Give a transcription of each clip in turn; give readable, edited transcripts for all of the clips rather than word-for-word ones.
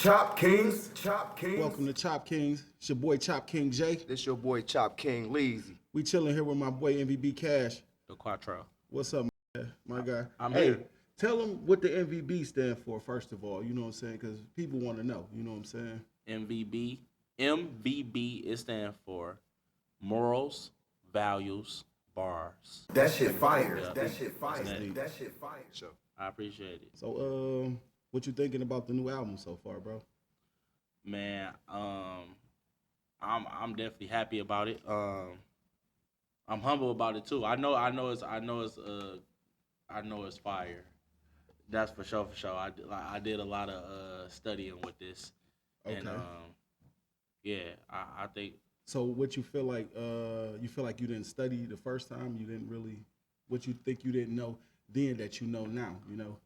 Chop Kings. Chop Kings. Welcome to Chop Kings. It's your boy Chop King J. This your boy Chop King Lazy. We chilling here with my boy MVP Cash. The Quattro. What's up, my guy? I'm hey, here. tell them what the MVB stand for, first of all. You know what I'm saying? Because people want to know. You know what I'm saying? MVB, it stands for morals, values, bars. That shit fire. Yeah. That shit fire. That's That shit fire. So I appreciate it. So, what you thinking about the new album so far, bro? Man, I'm definitely happy about it. I'm humble about it too. I know it's fire. That's for sure. I did a lot of studying with this. Okay. And I think. So, what you feel like? You feel like you didn't study the first time? You didn't really. What you think you didn't know then that you know now? You know.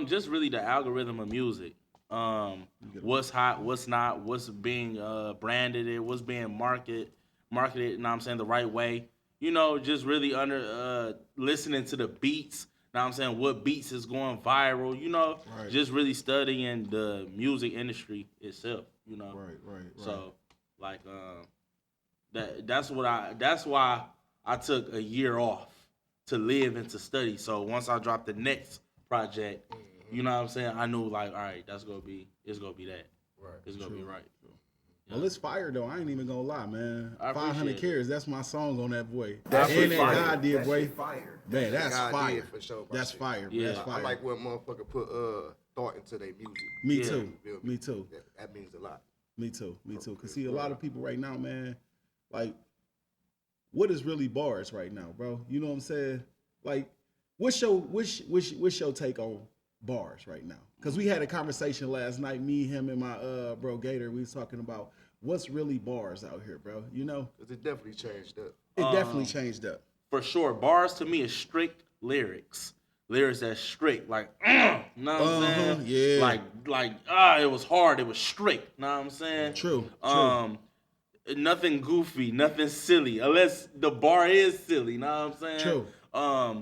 Just really the algorithm of music. What's hot, what's not, what's being branded, what's being marketed, you know what I'm saying, the right way. You know, just really listening to the beats, you know what I'm saying, what beats is going viral, you know, Right. just really studying the music industry itself, you know. Right. So, like, that's why I took a year off to live and to study. So once I dropped the next project, you know what I'm saying, I knew like, all right, it's gonna be that. right. It's gonna be right. Well, it's fire though. I ain't even gonna lie, man. I 500 appreciate it. Carats. That's my song on that boy. That and shit that fire. God did, That boy. shit fire. Man, that's God fire. did for sure, bro. That's fire. Bro. Yeah. That's I fire. like when motherfucker put thought into their music. Me Yeah. too. You feel Me too. That means a lot. Me too. Cause see, a lot of people right now, man, like, what is really bars right now, bro? You know what I'm saying? Like, what's your take on bars right now? Cause we had a conversation last night, me, him, and my bro Gator. We was talking about what's really bars out here, bro. You know, Cause it definitely changed up. it definitely changed up. For sure, bars to me is strict lyrics. Lyrics that's strict, like, you know what I'm saying? yeah. Like, it was hard, it was strict, you know what I'm saying? True. Nothing goofy, nothing silly, unless the bar is silly, you know what I'm saying? True.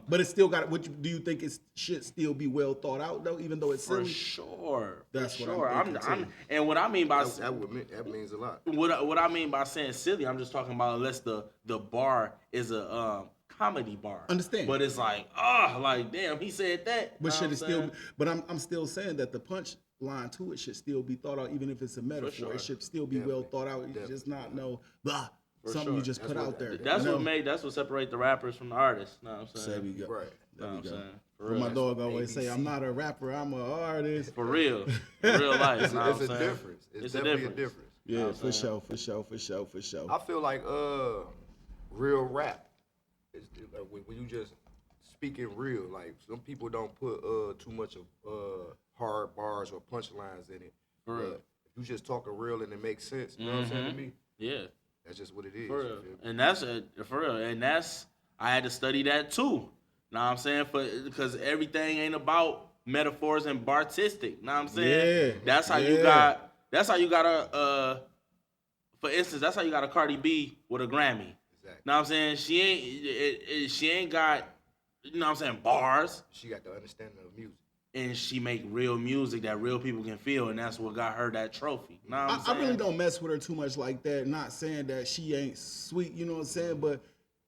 But it's still got. Do you think it should still be well thought out though, even though it's For silly? sure. That's for what sure. I'm thinking, too. And what I mean by That means a lot. what I mean by saying silly, I'm just talking about unless the bar is a comedy bar. Understand. But it's like, like damn, he said that. But Know should what it still? But I'm still saying that the punch line to it should still be thought out, even if it's a metaphor. sure. It should still be well thought out. It's just not blah. Something sure. you just put out there. That's you know? that's what separate the rappers from the artists. Know what I'm There saying? we go. Right. There Know we what go. I'm saying? For What real. my dog always say, I'm not a rapper, I'm an artist. For real. In real life. It's know what a I'm saying? difference. It's a definitely difference. a difference. Yeah, for sure. I feel like real rap is when you just speaking real. Like some people don't put too much of hard bars or punchlines in it. For real. But if you just talking real and it makes sense, you know what I'm saying to me? Yeah. That's just what it is. For you real. feel me? And that's for real. And that's I had to study that too. Know what I'm saying? Because everything ain't about metaphors and bartistic. Know what I'm saying? Yeah. That's how you got a for instance, that's how you got a Cardi B with a Grammy. Exactly. Know what I'm saying? She ain't got, you know what I'm saying, bars. She got the understanding of music. And she make real music that real people can feel, and that's what got her that trophy. Know what I'm I saying? really don't mess with her too much like that. Not saying that she ain't sweet, you know what I'm saying? But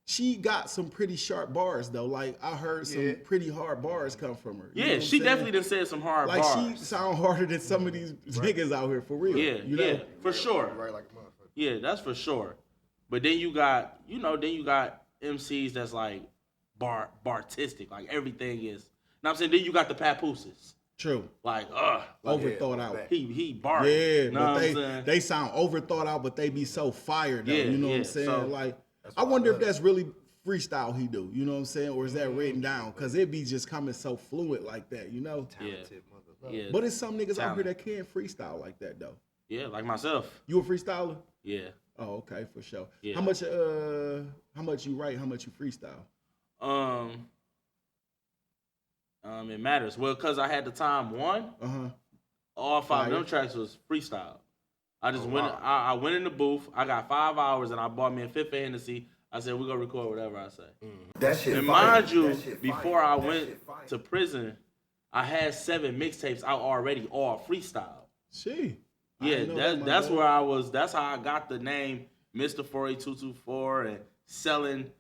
she got some pretty sharp bars though. Like I heard some pretty hard bars come from her. You know Yeah, what she I'm saying? definitely done said some hard Like bars. she sound harder than some of these niggas out here for real. Yeah, you know? yeah, for sure. Right like a motherfucker. Yeah, that's for sure. But then you got, MCs that's like bartistic, like everything is. Know what I'm saying? Then you got the papooses. True. Like, Overthought out. he barred. Yeah, know but what I'm saying? they sound overthought out, but they be so fired though. Yeah, You know what I'm yeah, saying? so- Like That's I why wonder I if love that's really freestyle he do. You know what I'm saying? Or is that written down? Cause it be just coming so fluid like that, you know? Talented motherfucker. Yeah, But it's some niggas out here Talent. that can't freestyle like that though. yeah, like myself. You a freestyler? Yeah. Oh, okay, for sure. Yeah. How much you write, how much you freestyle? It matters. Well, cause I had the time one. Uh-huh. All five of Fire. them tracks was freestyle. I just Oh, went. wow. I went in the booth. I got 5 hours, and I bought me a fifth of Hennessy. I said, "We gonna record whatever I say." That shit And fire. mind you, That shit before fire. I That went shit fire. to prison, I had 7 mixtapes out already, all freestyle. She. Yeah, didn't know that, my that's boy. where I was. That's how I got the name Mr. 48224 and selling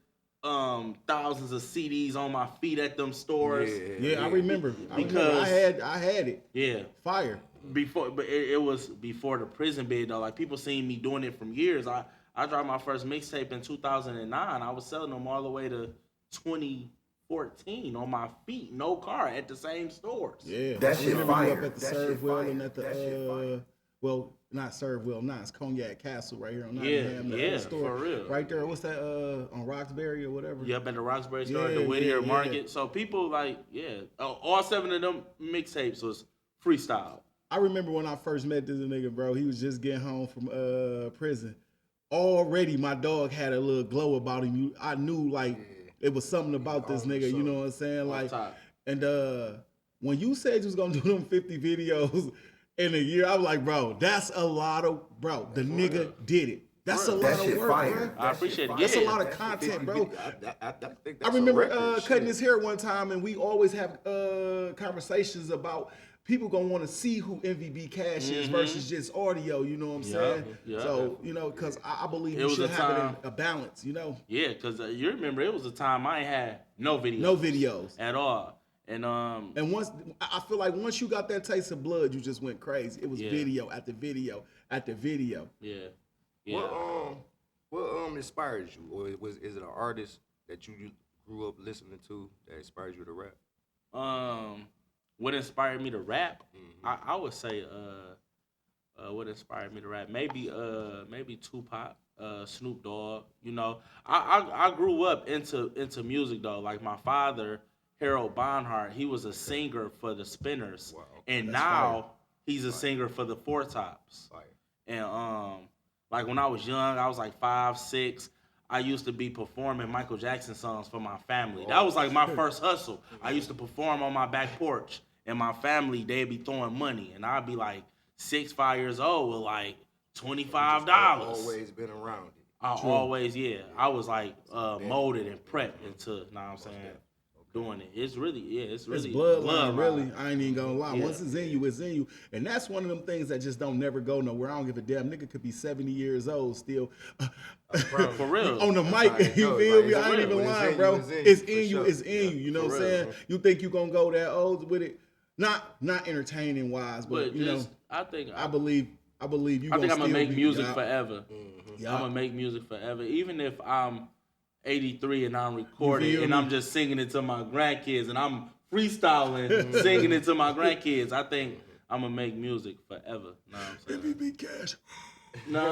thousands of CDs on my feet at them stores. Yeah, I remember. Because I had it. yeah, Fire. before, but it was before the prison bid though. Like people seen me doing it from years. I dropped my first mixtape in 2009. I was selling them all the way to 2014 on my feet, no car, at the same stores. Yeah, That I shit remember you fire. up at the That Serve shit Well fire. and at That shit fire. the well, not Serve Well, not it's Cognac Castle right here on Yeah, Nottingham. The yeah, other store for real. right there. What's that? On Roxbury or whatever. Yep, at the Roxbury store, at Yeah, the Whittier yeah. Market. So people like, all 7 of them mixtapes was freestyle. I remember when I first met this nigga, bro. He was just getting home from prison. Already, my dog had a little glow about him. I knew like it was something about this nigga. You know what I'm saying? Like, top. and when you said you was gonna do them 50 videos in a year, I was like, bro, that's a lot of The nigga did it. That's a lot That of shit work, fire. bro. I appreciate it. That's a Yeah. lot of content, bro. I think I that's remember a record, cutting shit. his hair one time, and we always have conversations about people gonna want to see who MVB Cash is versus just audio. You know what I'm saying? yeah. So because I believe It you was should a have time- it in a balance. You know, Yeah, because you remember it was a time I ain't had no videos. no videos. At all. And And I feel like once you got that taste of blood, you just went crazy. It was Yeah. video after video after video. yeah. Yeah. What inspires you, or is it an artist that you grew up listening to that inspires you to rap? What inspired me to rap? I would say what inspired me to rap? Maybe Tupac, Snoop Dogg. You know, I grew up into music though. Like my father, Harold Bonhart, he was a singer for the Spinners, Wow. and That's now fire. he's a singer for the Four Tops. Fire. And like when I was young, I was like 5, 6. I used to be performing Michael Jackson songs for my family. That was like my first hustle. I used to perform on my back porch, and my family, they'd be throwing money, and I'd be like 6, 5 years old with like $25. Always been around it. I was like molded and prepped into, know what I'm saying, doing it. It's really, it's It's really bloodline, really. I ain't even gonna lie. Yeah. Once it's in you, it's in you. And that's one of them things that just don't never go nowhere. I don't give a damn. Nigga could be 70 years old still. For real. On the That's how mic, it you goes. feel Like, me? it's I ain't real. even When it's lying, in you, bro. it's in you, It's for in you, sure. it's in Yeah, you. You know what I'm for real, saying? bro. You think you gonna go that old with it? Not entertaining wise, but you just, know, I think I believe you. I think I'm still gonna make be- music yeah. forever. Yeah. I'm gonna make music forever, even if I'm 83 and I'm recording feel and me? I'm just singing it to my grandkids and I'm freestyling, singing it to my grandkids. I think I'm gonna make music forever. Know what I'm saying? MVB Cash. No,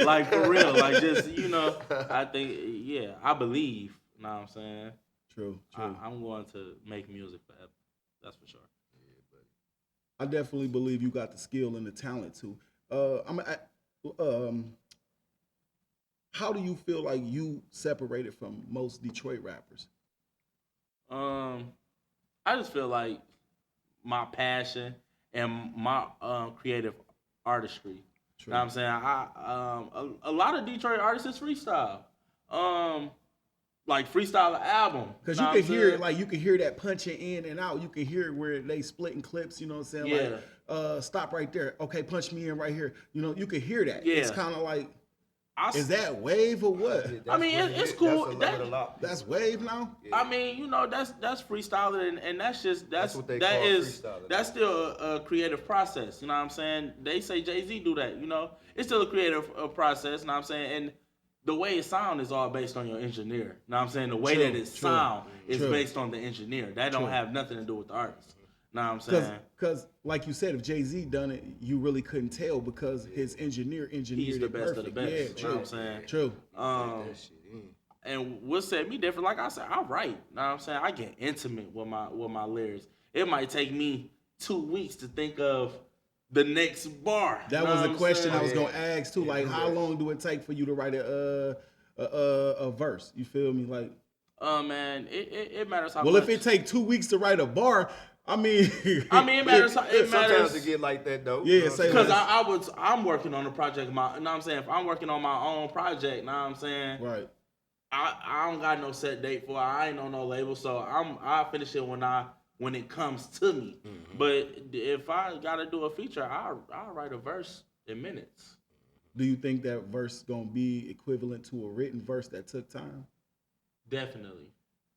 like for real, like just I think I believe. Know what I'm saying? True. I'm going to make music forever. That's for sure. I definitely believe you got the skill and the talent too. How do you feel like you separated from most Detroit rappers? I just feel like my passion and my creative artistry. True. Know what I'm saying? A lot of Detroit artists is freestyle. Like freestyle an album. Because Know you what can I'm hear saying? it, like you can hear that punching in and out. You can hear it where they splitting clips. You know what I'm saying? Like, stop right there. Okay, punch me in right here. You know, you can hear that. Yeah. It's kind of like, I is that wave or what? I mean, it's cool. That's wave now. I mean, that's freestyling, and that's what they that call is freestyling. that's still a creative process. You know what I'm saying? They say Jay-Z do that. It's still a creative process. You know what I'm saying? And the way it sound is all based on your engineer. You know what I'm saying? The way True, that it true, sound is true. based on the engineer. That don't True. have nothing to do with the artist. You know what I'm saying? Because, like you said, if Jay-Z done it, you really couldn't tell because his engineered He's the it best of the perfect. best. Yeah, You know true. what I'm saying? True. And what set me different, like I said, I write. You know what I'm saying? I get intimate with my lyrics. It might take me 2 weeks to think of the next bar. That You know was what a I'm question saying? I was gonna ask too. Like, how long do it take for you to write a verse? You feel me? Like, Man, it matters how well, much. if it take 2 weeks to write a bar, I mean, it matters. It Sometimes matters it get like that though. Yeah, You know what say I'm saying? because I'm working on a project. You know what I'm saying? If I'm working on my own project, you know what I'm saying? right? I don't got no set date for it. I ain't on no label, so I finish it when when it comes to me. But if I gotta do a feature, I'll write a verse in minutes. Do you think that verse gonna be equivalent to a written verse that took time? Definitely.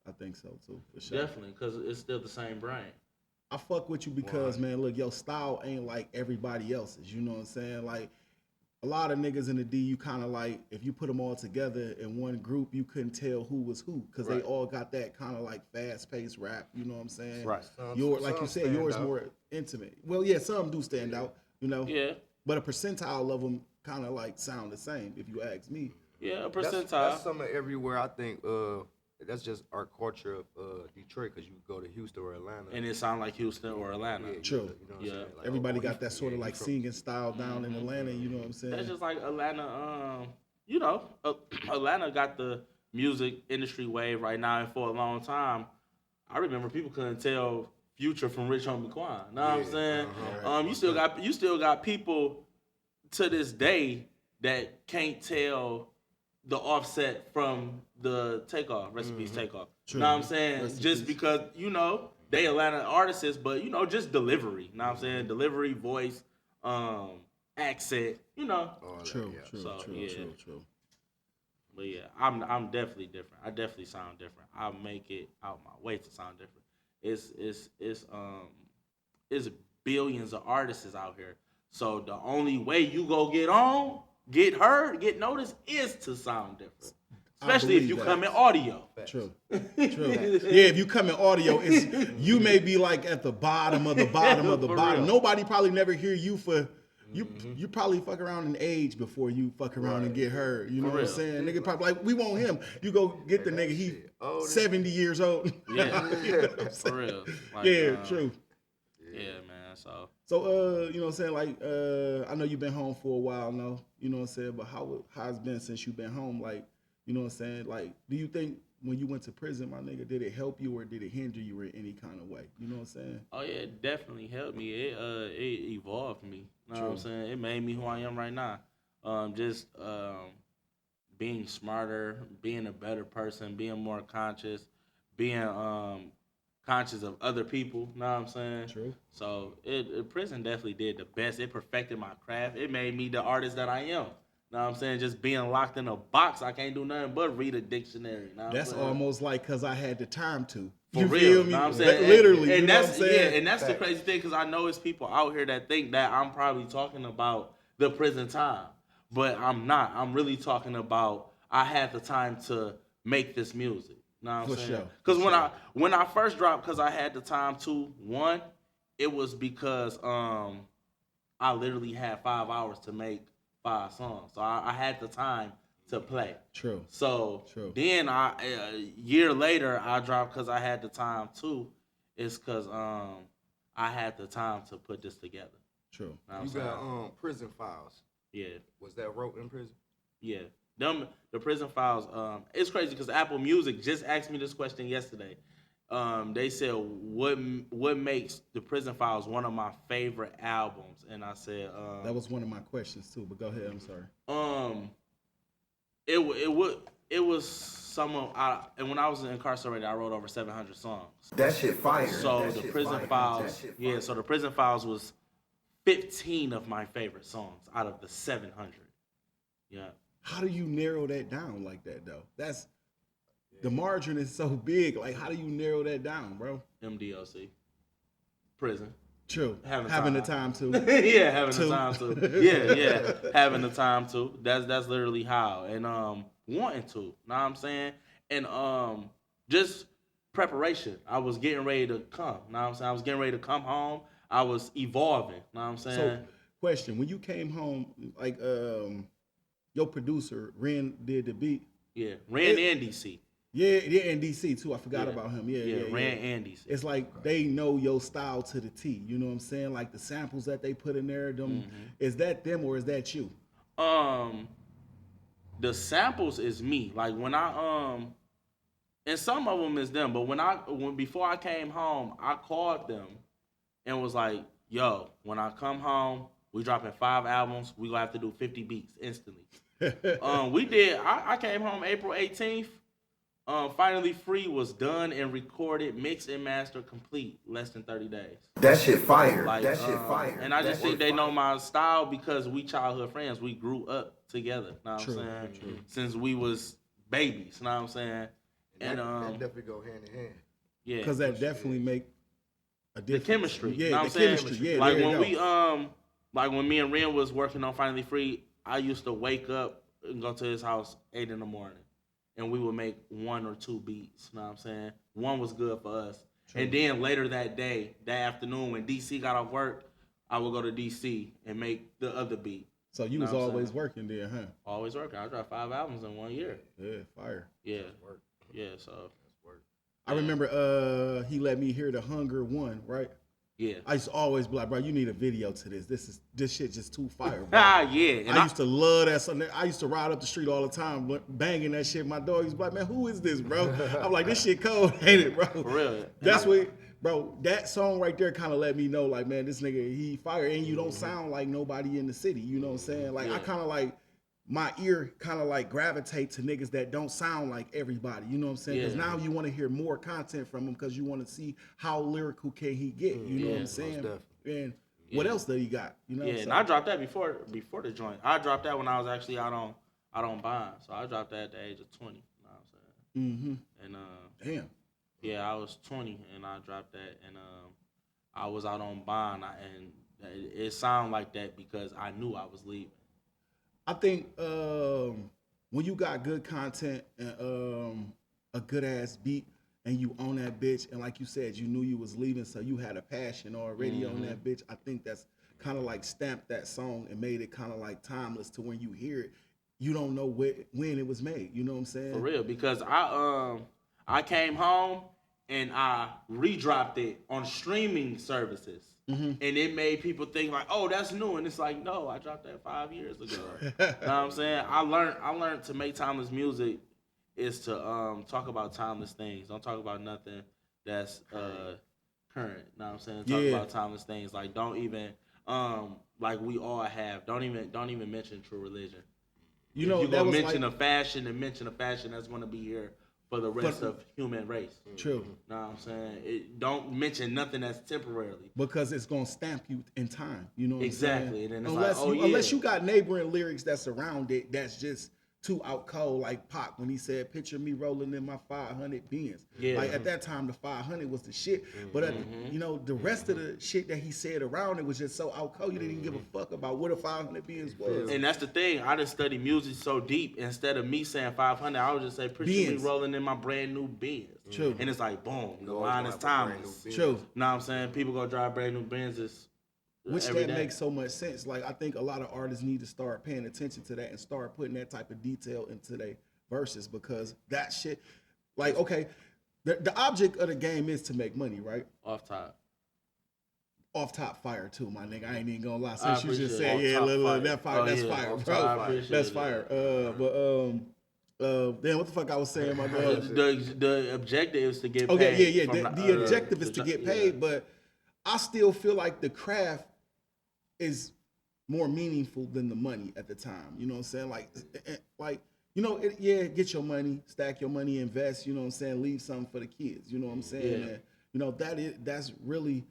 I think so too, for sure. Definitely, because it's still the same brain. I fuck with you because, man, look, your style ain't like everybody else's. You know what I'm saying? Like, a lot of niggas in the D, you kind of like, if you put them all together in one group, you couldn't tell who was who because they all got that kind of like fast-paced rap. You know what I'm saying? Right. Like you said, yours more intimate. Well, yeah, some do stand out, you know? Yeah. But a percentile of them kind of like sound the same, if you ask me. Yeah, a percentile. That's something everywhere. I think that's just our culture of Detroit, because you go to Houston or Atlanta. And it sound like Houston or Atlanta. Yeah, True. You know what I'm saying? Like, Everybody oh, got that sort of like singing style down in Atlanta, you know what I'm saying? That's just like Atlanta. Atlanta got the music industry wave right now, and for a long time, I remember people couldn't tell Future from Rich Homie Quan. Know what I'm saying? You still got people to this day that can't tell the Offset from the Takeoff, Recipes Takeoff. True. Know what I'm saying? Rest in Just peace. because, they Atlanta artists, but, just delivery. Know what I'm saying? Delivery, voice, accent, True. But yeah, I'm definitely different. I definitely sound different. I make it out my way to sound different. It's billions of artists out here. So the only way you go get heard, get noticed is to sound different. Especially if you come in audio. True. Yeah, if you come in audio, you may be like at the bottom of the bottom of the For bottom. real. Nobody probably never hear you for you probably fuck around in age before you fuck around and get heard. You know what I'm real. saying? Nigga probably like, we want him. You go get the nigga, he 70 years old. Yeah, You know what I'm saying? for real. Like, Yeah, true. Yeah, man. So You know what I'm saying? Like, I know you've been home for a while now, you know what I'm saying? But how's it been since you've been home? Like, you know what I'm saying? Like, do you think when you went to prison, my nigga, did it help you or did it hinder you in any kind of way? You know what I'm saying? oh yeah, it definitely helped me. It evolved me. You know what I'm saying? It made me who I am right now. Just being smarter, being a better person, being more conscious, being conscious of other people. Know what I'm saying? True. So prison definitely did the best. It perfected my craft. It made me the artist that I am. Know what I'm saying? Just being locked in a box, I can't do nothing but read a dictionary. Know what I'm That's saying? almost like because I had the time to. For You real, feel me? know what I'm saying? Literally, and you know that's what I'm saying? yeah, and that's the crazy thing because I know it's people out here that think that I'm probably talking about the prison time, but I'm not. I'm really talking about I had the time to make this music. Know what I'm For saying? sure, Because when I first dropped, because I had the time to. One, it was because I literally had 5 hours to make 5 songs, so I had the time to play. True. So True. then a year later I dropped because I had the time too. It's because I had the time to put this together. True. Know what I'm You saying? got Prison Files. Yeah, Was that wrote in prison? yeah. The Prison Files. It's crazy because Apple Music just asked me this question yesterday. They said what makes the Prison Files one of my favorite albums, and I said That was one of my questions too, but go ahead. I'm sorry. It was some of and when I was incarcerated, I wrote over 700 songs. That shit fire. So That the shit Prison fire. Files, That shit yeah. fire. So the Prison Files was 15 of my favorite songs out of the 700. Yeah. How do you narrow that down like that though? That's the margin is so big. Like, how do you narrow that down, bro? MDOC. Prison. True. Having the time to. Yeah, having Two. the time to. Yeah, having the time to. That's literally how. And wanting to. Know what I'm saying? And just preparation. I was getting ready to come. Know what I'm saying? I was getting ready to come home. I was evolving. Know what I'm saying? So, question: when you came home, like your producer Ren did the beat. Yeah, Ren and DC. Yeah, in DC too. I forgot about him. Yeah. Ren and DC. It's like they know your style to the T. You know what I'm saying? Like the samples that they put in there. Them is that them or is that you? The samples is me. Like when I and some of them is them. But when before I came home, I called them and was like, "Yo, when I come home, we dropping 5 albums. We gonna have to do 50 beats instantly." We did. I came home April 18th. Finally Free was done and recorded, mixed and mastered, complete, less than 30 days. That shit fire. Like, That shit fire. And I That just think shit they know fire. my style because we childhood friends. We grew up together. Know what I'm saying? Since we was babies. Know what I'm saying? And that definitely go hand in hand. yeah, Because that definitely make a the difference. chemistry. Yeah, know the what I'm saying? chemistry. Yeah, like there when you go. we like when me and Ren was working on Finally Free, I used to wake up and go to his house 8 in the morning, and we would make 1 or 2 beats. Know what I'm saying? One was good for us, and then later that day, that afternoon, when DC got off work, I would go to DC and make the other beat. So you know was what I'm always saying? working there, huh? Always working. I dropped 5 albums in 1 year. Yeah, fire. Yeah, Work. yeah. So I remember he let me hear the Hunger one, right? yeah. I used to always be like, bro, you need a video to this. This shit just too fire, bro. Yeah. And I used to love that song. I used to ride up the street all the time, banging that shit. My dog used to be like, man, who is this, bro? I'm like, this shit cold, ain't it, bro? For real. That's what, bro, that song right there kind of let me know, like, man, this nigga, he fire, and you don't sound like nobody in the city. You know what I'm saying? Like, I kind of like, my ear kind of like gravitate to niggas that don't sound like everybody. You know what I'm saying? Because Yeah. now you want to hear more content from him because you want to see how lyrical can he get. You know what I'm saying? definitely. And what else that he got? You know what I'm Yeah, saying? and I dropped that before the joint. I dropped that when I was actually out on bond. So I dropped that at the age of 20. You know what I'm saying? And Damn. yeah, I was 20 and I dropped that, and I was out on bond, and it sounded like that because I knew I was leaving. I think when you got good content and a good ass beat and you own that bitch, and like you said, you knew you was leaving, so you had a passion already on that bitch. I think that's kind of like stamped that song and made it kind of like timeless to when you hear it, you don't know when it was made. You know what I'm saying? For real, because I came home and I redropped it on streaming services. And it made people think like, oh, that's new. And it's like, no, I dropped that 5 years ago. You know what I'm saying? I learned to make timeless music is to talk about timeless things. Don't talk about nothing that's current. You know what I'm saying? Talk about timeless things. Like don't even like we all have. Don't even mention True Religion. You know, if you that gonna was mention like, a fashion and mention a fashion that's gonna be here for the rest of human race. true. Know what I'm saying? Don't mention nothing that's temporarily. Because it's gonna stamp you in time. You know what Exactly. I'm saying? And then it's unless like, oh, unless yeah. you got neighboring lyrics that's around it, that's just too out cold. Like Pac when he said, "Picture me rolling in my 500 Benz." Yeah. Like at that time, the 500 was the shit. But you know, the rest of the shit that he said around it was just so out cold. You didn't even give a fuck about what a 500 Benz was. And that's the thing. I done studied music so deep. Instead of me saying 500, I would just say, picture me Benz. rolling in my brand new Benz. True. And it's like, boom, the always line is gonna have a brand new timeless. Benz. True. Know what I'm saying? People go drive brand new Benzes. Which every that day. makes so much sense. Like I think a lot of artists need to start paying attention to that and start putting that type of detail into their verses because that shit, like okay, the object of the game is to make money, right? Off top. Off top fire too, my nigga. I ain't even gonna lie. I Since you just appreciate said, it. yeah, Off top look, fire. that fire, Oh, that's yeah, fire, off bro. top, I appreciate That's it. fire. Damn, what the fuck I was saying, my dog? The objective is to get Okay, paid. yeah. from The objective is to the- get yeah. paid, but I still feel like the craft is more meaningful than the money at the time. You know what I'm saying? Like you know, get your money, stack your money, invest. You know what I'm saying? Leave something for the kids. You know what I'm saying? Yeah. And, you know that's really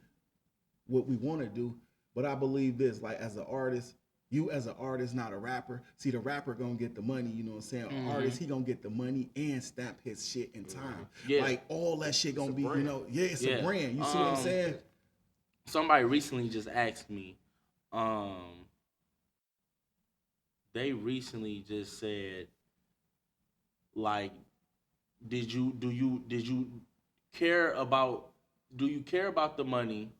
what we want to do. But I believe this, like as an artist, you as an artist, not a rapper. See, the rapper gonna get the money. You know what I'm saying? An artist, he gonna get the money and stamp his shit in time. Yeah. Like all that shit gonna be, you brand. know, it's Yeah. a brand. You see what I'm saying? Somebody recently just asked me, they recently just said, like, do you care about the money,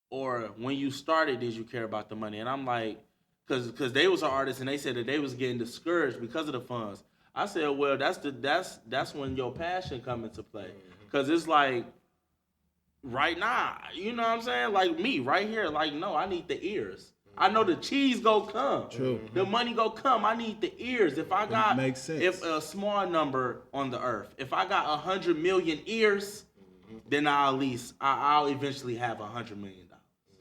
or when you started did you care about the money? And I'm like, because they was an artist and they said that they was getting discouraged because of the funds. I said, well, that's when your passion come into play, because it's like right now, you know what I'm saying? Like me right here, like no, I need the ears. I know the cheese go come. True. The money go come. I need the ears. If I got, makes sense. if a small number on the earth, if I got 100 million ears, then I'll eventually have $100 million.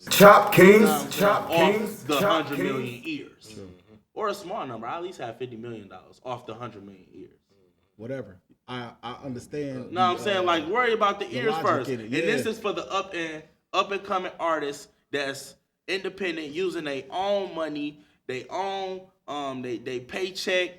Chop Kings. Chop Off Kings. the Chop 100 Kings. million ears, or a small number. I at least have $50 million off the 100 million ears. Whatever. I understand. No, I'm saying like worry about the ears logic first. in it, And yeah. this is for the up and coming artists that's independent, using their own money, they own they paycheck,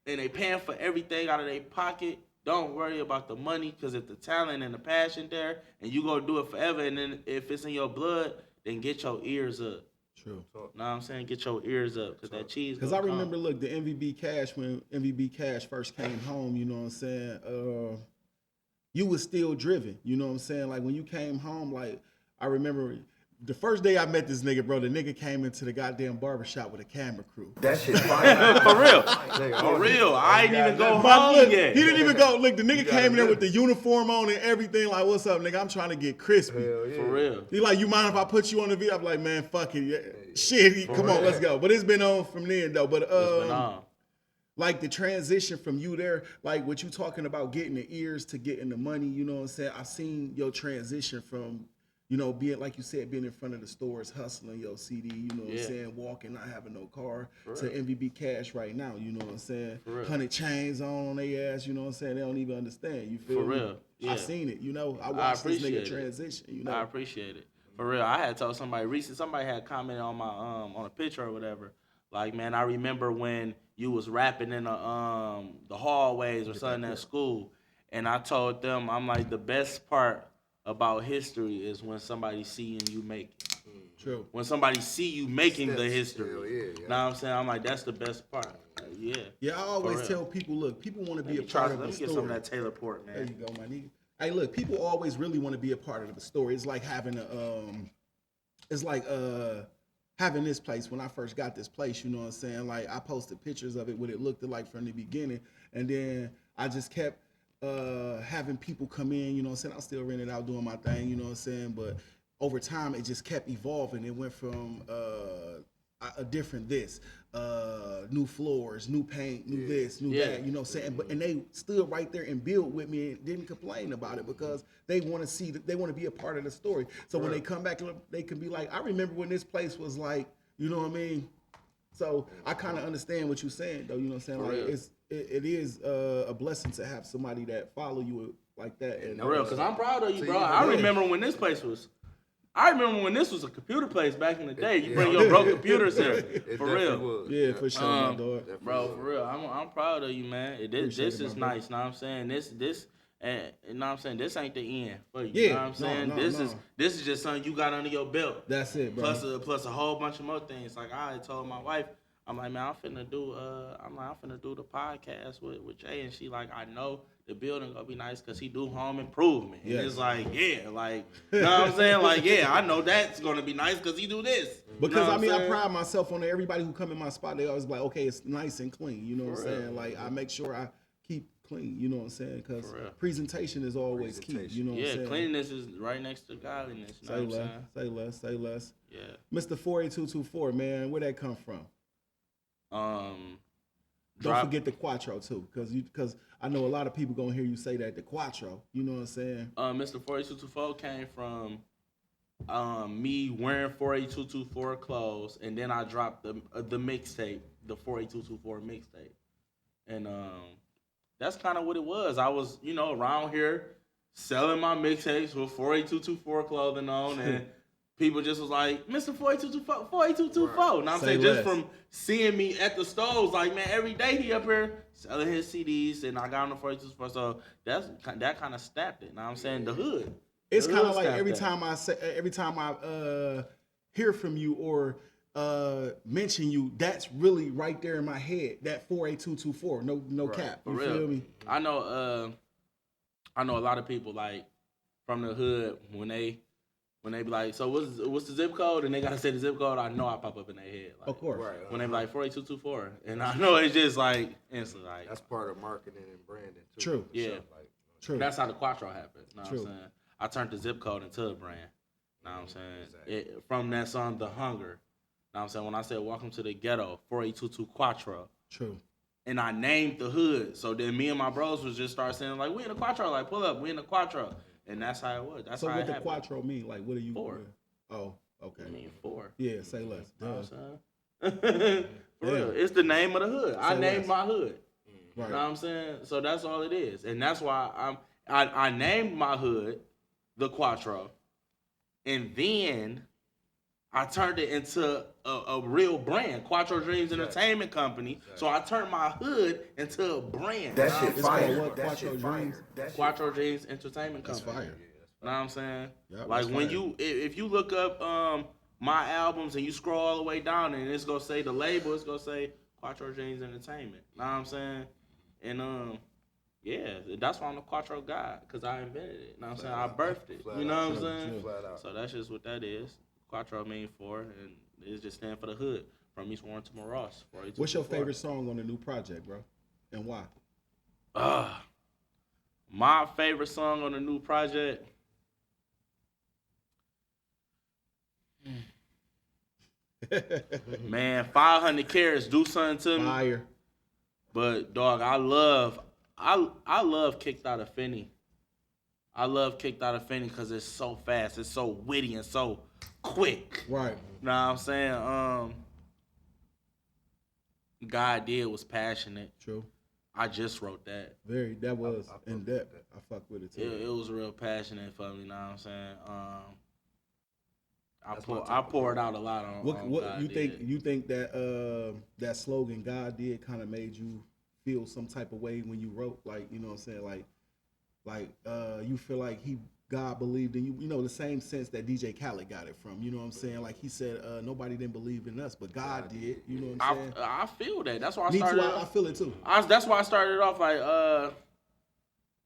and they paying for everything out of their pocket. Don't worry about the money, because if the talent and the passion there, and you gonna do it forever, and then if it's in your blood, then get your ears up. True. Know what I'm saying? Get your ears up, because that cheese. Because I remember, look, the MVB Cash, when MVB Cash first came home, you know what I'm saying? You was still driven, you know what I'm saying? Like, when you came home, like, I remember the first day I met this nigga, bro, the nigga came into the goddamn barbershop with a camera crew. That shit fire. For real. For real. I ain't even go home Look, yet. he didn't even go. Look, the nigga came in there with the uniform on and everything. Like, what's up, nigga? I'm trying to get crispy. For real. He like, you mind if I put you on the video? I'm like, man, fuck it. Yeah. Shit, come on, let's go. But it's been on from then, though. But, It's been on. like the transition from you there, like what you talking about getting the ears to getting the money, you know what I'm saying? I've seen your transition from, you know, being, like you said, being in front of the stores, hustling your CD, you know what I'm saying? Walking, not having no car, to MVB Cash right now, you know what I'm saying? 100 chains on their ass, you know what I'm saying? They don't even understand, you feel me? For real. Yeah. I seen it, you know? I watched this nigga transition, you know? I appreciate it. For real. I had told somebody recently, somebody had commented on my on a picture or whatever. Like, man, I remember when you was rapping in the hallways or something at school, and I told them, I'm like, the best part about history is when somebody seeing you make it. True. When somebody see you making the history. Yeah. Know what I'm saying? I'm like, that's the best part. Like, yeah. Yeah, I always tell people, look, people want to be a Let part of me the get story. some of that Taylor Port, man. There you go, my nigga. Hey, look, people always really want to be a part of the story. It's like having having this place. When I first got this place, you know what I'm saying? Like, I posted pictures of it, what it looked like from the beginning, and then I just kept having people come in, you know what I'm saying? I still renting out, doing my thing, you know what I'm saying? But over time, it just kept evolving. It went from a different new floors, new paint, new this, new that, you know what I'm saying? But and they stood right there and built with me and didn't complain about it, because they want to see that, they want to be a part of the story. So when they come back, they can be like, I remember when this place was like, you know what I mean? So I kind of understand what you're saying, though. You know what I'm saying? Like, it is a blessing to have somebody that follow you like that. And For real, because I'm proud of you, bro. I remember when this place was. I remember when this was a computer place back in the day. You bring your broke computers here, for real. Yeah, for sure, my dog. Bro, for real. I'm proud of you, man. This is nice. Know what I'm saying? This, and you know what I'm saying? This ain't the end for you. Yeah, You know what I'm saying? This is just something you got under your belt. That's it, bro. Plus a whole bunch of more things. Like, I had told my wife, I'm like, man, I'm finna do the podcast with Jay, and she like, I know the building gonna be nice because he do home improvement. And it's like, yeah, like, you know what I'm saying? Like, yeah, I know that's gonna be nice because he do this. Because I mean, I pride myself on it. Everybody who come in my spot, they always be like, okay, it's nice and clean. You know what I'm saying? Like, I make sure I keep clean. You know what I'm saying? Because presentation is always key. You know what I'm saying? Yeah, cleanliness is right next to godliness. You know what I'm saying? Say less. Yeah. Mr. 48224, man, where that come from? Don't forget the Quattro too, because I know a lot of people gonna hear you say that, the Quattro. You know what I'm saying? Mr. 48224 came from me wearing 48224 clothes, and then I dropped the mixtape, the 48224 mixtape, and that's kind of what it was. I was, around here selling my mixtapes with 48224 clothing on, and people just was like, Mr. 48224, 48224. And I'm saying, just from seeing me at the stores, like, man, every day he up here selling his CDs, and I got on the 48224. So that kind of snapped it. Now I'm saying the hood. It's kind of like every time I hear from you or mention you, that's really right there in my head. That 48224, no cap. You feel me? I know a lot of people like from the hood when they be like, so what's the zip code? And they gotta say the zip code, I know I pop up in their head. Like, of course. Right. When they be like 48224. And I know it's just like instantly like that's part of marketing and branding too. True. Yeah. True. That's how the Quattro happened. Know True. what I'm saying? I turned the zip code into a brand. Know what I'm saying? Exactly. From that song, The Hunger. Know what I'm saying? When I said welcome to the ghetto, 4822 Quattro. True. And I named the hood. So then me and my bros was just start saying like, we in the Quattro, like pull up, we in the Quattro. And that's how it was. That's so how what it the happened. Quattro mean? Like, what are you? Four. Oh, okay. I mean 4. Yeah, say less. You know what I'm saying? For real. It's the name of the hood. I named my hood. Right. You know what I'm saying? So that's all it is. And that's why I named my hood the Quattro. And then I turned it into a real brand, Quattro Dreams Entertainment Company. So I turned my hood into a brand. That shit It's fire. called what? That Quattro shit Dreams? fire. That shit Quattro Dreams Entertainment That's Company. fire. Know what I'm saying? Yep, Like that's when fire. if you look up my albums and you scroll all the way down and it's gonna say the label, it's gonna say Quattro Dreams Entertainment. Know what I'm saying? And yeah, that's why I'm the Quattro guy, because I invented it. Know what I'm saying? I birthed it. You know what I'm saying? So that's just what that is. Quattro mean four, and it just stand for the hood. From East Warren to Moros. What's your favorite song on the new project, bro? And why? My favorite song on the new project. Man, 500 carats, do something to me. Fire. But dog, I love Kicked Out of Finney. I love Kicked Out of Finney because it's so fast, it's so witty and so quick. Right. Know what I'm saying? God Did was passionate. True. I just wrote that. That was in depth. I fuck with it too. It was real passionate for me. Know what I'm saying? I poured out a lot on. What God you Did. think? You think that that slogan "God Did" kind of made you feel some type of way when you wrote? Like, you know what I'm saying? Like you feel like God believed in you. You know, the same sense that DJ Khaled got it from. You know what I'm saying? Like he said, nobody didn't believe in us, but God did. You know what I'm saying? I feel that. That's why I Me started. too. I feel it too. That's why I started off like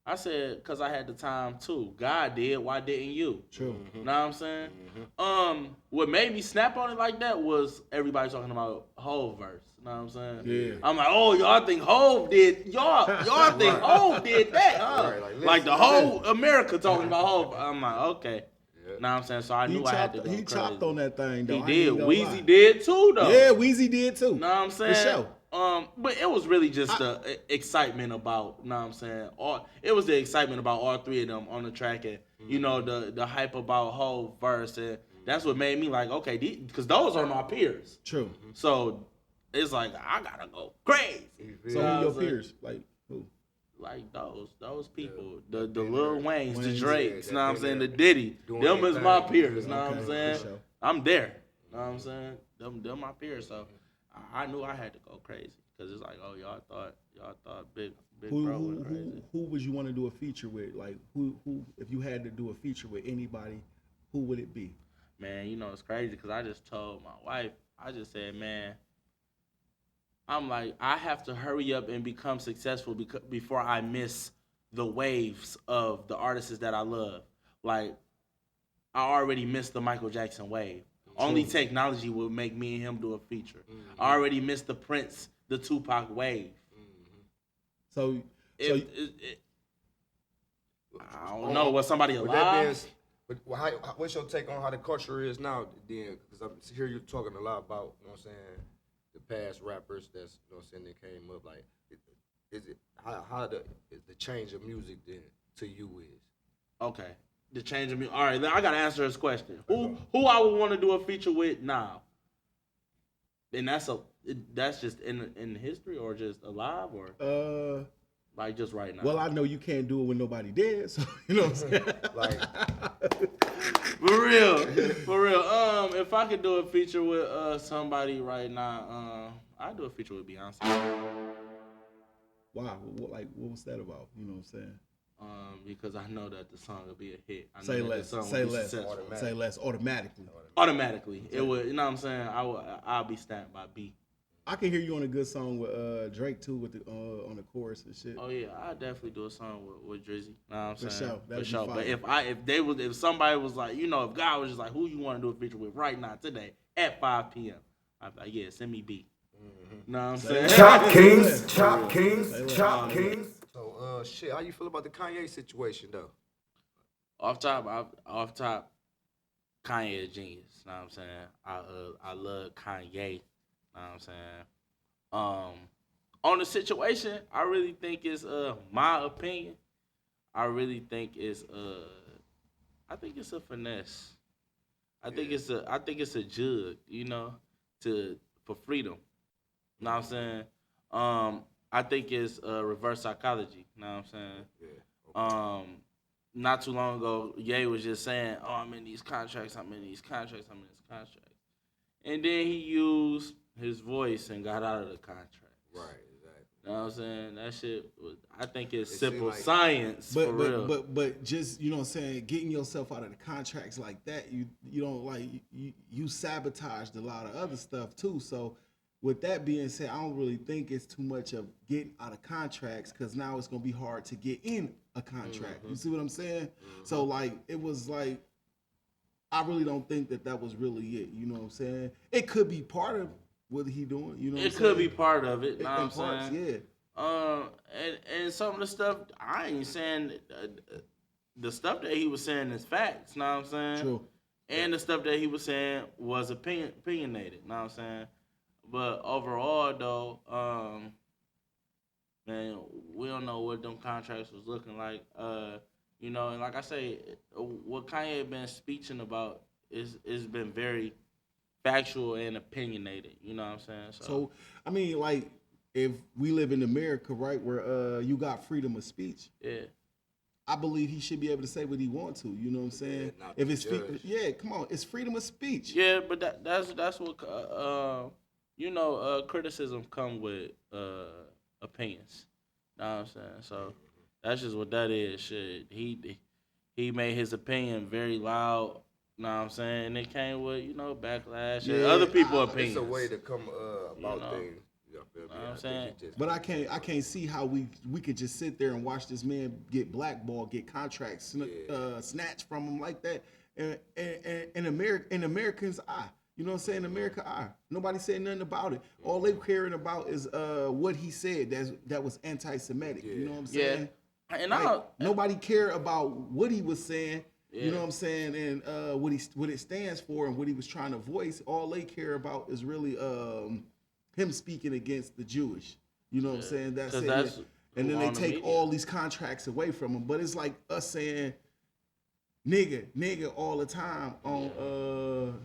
I said, because I had the time too. God did, why didn't you? True. Know what I'm saying? What made me snap on it like that was everybody talking about Hove verse. Know what I'm saying? Yeah. I'm like, oh, y'all think Hove did y'all think Hove did that, huh? Right, like the whole America talking about Hove. I'm like, okay. Know what I'm saying? So I knew I had to go He crazy. chopped on that thing though. He I ain't did. gonna Weezy lie. did too though. Yeah, Weezy did too. Know what I'm saying? For sure. But it was really just the excitement about, know what I'm saying? It was the excitement about all three of them on the track, and you know the hype about whole verse, and that's what made me like, okay, because those are my peers. True. So it's like I gotta go crazy. So who your peers? Like who? Like those people, the Lil Waynes, the Drakes, yeah, know what I'm yeah, saying? yeah. The Diddy, Doing them their is my thing. peers, know what Okay, I'm for saying? sure. I'm there, know what I'm saying? Them my peers, so I knew I had to go crazy because it's like, oh, y'all thought big bro went crazy. Who would you want to do a feature with? Like who if you had to do a feature with anybody, who would it be? Man, you know it's crazy because I just told my wife, I just said, man, I'm like, I have to hurry up and become successful before I miss the waves of the artists that I love. Like, I already missed the Michael Jackson wave. Only technology would make me and him do a feature. I already missed the Prince, the Tupac wave. So I don't know, was somebody With that alive? what's your take on how the culture is now? Then, because I hear you talking a lot about, you know what I'm saying, the past rappers that's, you know what I'm saying, that came up. Like, is it how the change of music then to you is? Okay, the change of music. All right, I gotta answer this question. Who I would want to do a feature with now? And that's just in history or just alive or like just right now. well, I know you can't do it when nobody dead, so you know what I'm saying. Like, For real. If I could do a feature with somebody right now, I'd do a feature with Beyonce. Wow, what was that about? You know what I'm saying? Because I know that the song will be a hit. I know Say that less. the song Say will be less. successful. Say less. Automatically. Automatically, it would. You know what I'm saying? I'll be stamped by B. I can hear you on a good song with Drake too, with the on the chorus and shit. Oh yeah, I definitely do a song with Drizzy. Know what I'm For saying? sure. That'd For sure. be But fire. if somebody was like, you know, if God was just like, who you want to do a feature with right now today at 5 p.m. I'd be like, yeah, send me B. Know what I'm saying? Chop Kingz. Chop Kingz. Chop Kingz. so, shit, how you feel about the Kanye situation, though? Off top, Kanye is genius. Know what I'm saying? I love Kanye. Know what I'm saying? On the situation, I really think it's my opinion. I really think it's I think it's a finesse. I think it's a jug, you know, for freedom. Know what I'm saying? I think it's reverse psychology. You know what I'm saying? Yeah. Not too long ago, Ye was just saying, "Oh, I'm in these contracts. I'm in these contracts. I'm in these contracts," and then he used his voice and got out of the contract. Right. Exactly. You know what I'm saying? That shit was, I think it's It simple seem like- science for real. But just, you know what I'm saying, getting yourself out of the contracts like that, you don't like you sabotaged a lot of other stuff too. So with that being said, I don't really think it's too much of getting out of contracts, because now it's gonna be hard to get in a contract. You see what I'm saying? So like it was like, I really don't think that was really it. You know what I'm saying? It could be part of what he doing. You know what I'm it saying? could be part of it. Know what I'm In parts, saying? yeah. And some of the stuff I ain't saying. The stuff that he was saying is facts. Know what I'm saying? True. And the stuff that he was saying was opinionated. Know what I'm saying? But overall, though, man, we don't know what them contracts was looking like. You know, and like I say, what Kanye been speeching about is been very factual and opinionated. You know what I'm saying? So I mean, like, if we live in America, right, where you got freedom of speech, yeah. I believe he should be able to say what he wants to. You know what I'm saying? not If be it's judged. yeah, come on, it's freedom of speech. Yeah, but that's what criticism come with opinions. Know what I'm saying? So that's just what that is. Shit, he made his opinion very loud. Know what I'm saying? And it came with backlash and Yeah, other people's It's opinions. a way to come about know. things. You feel me? Know what I'm I think saying? he just- But I can't see how we could just sit there and watch this man get blackballed, get contracts snatched from him like that, in Americans' eye. You know what I'm saying? America eye. Nobody said nothing about it. All they caring about is what he said that was anti-Semitic. You know what I'm saying? And Like, nobody cared about what he was saying. Yeah. You know what I'm saying? And what it stands for and what he was trying to voice. All they care about is really him speaking against the Jewish. You know what I'm saying? That's 'Cause it. that's And then who they own the take media. all these contracts away from him. But it's like us saying nigga all the time on